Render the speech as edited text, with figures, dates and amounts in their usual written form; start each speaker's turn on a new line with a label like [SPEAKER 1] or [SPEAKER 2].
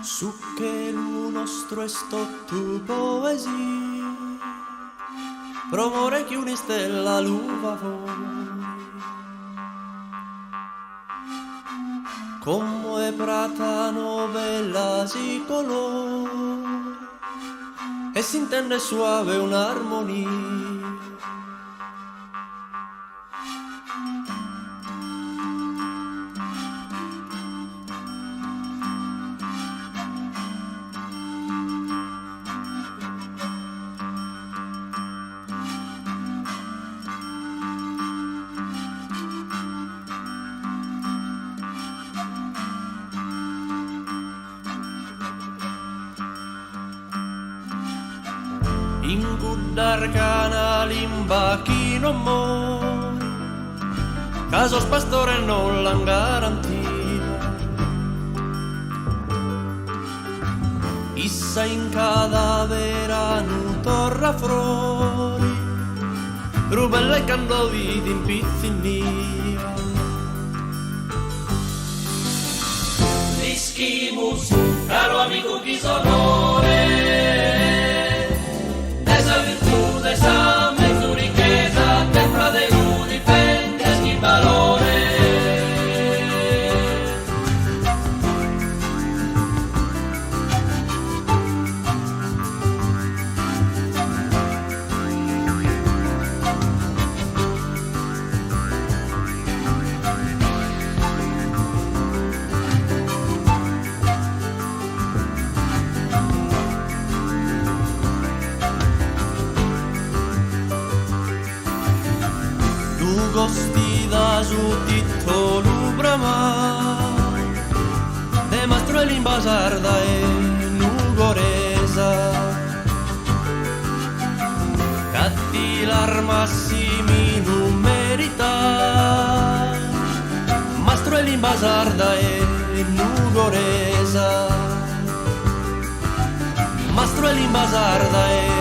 [SPEAKER 1] Su che lo nostro è tu poesia, promore che una stella l'uva voi, come prata novella si colore e si intende suave un'armonia. In guddar canali in bacchi non muore, caso pastore non l'han garantita. Issa in cadavera non torra fuori, rubella e candoviti in pizzinia.
[SPEAKER 2] L'ischimus, caro amico chi sonore, esa mezzo ricchezza, tempra de lu difende chi valore.
[SPEAKER 1] Gosti da su titto l'ubrama de mastro e l'imbasarda e l'ugoresa catti l'armassimi non merita mastro e l'imbasarda e l'ugoresa mastro e l'imbasarda e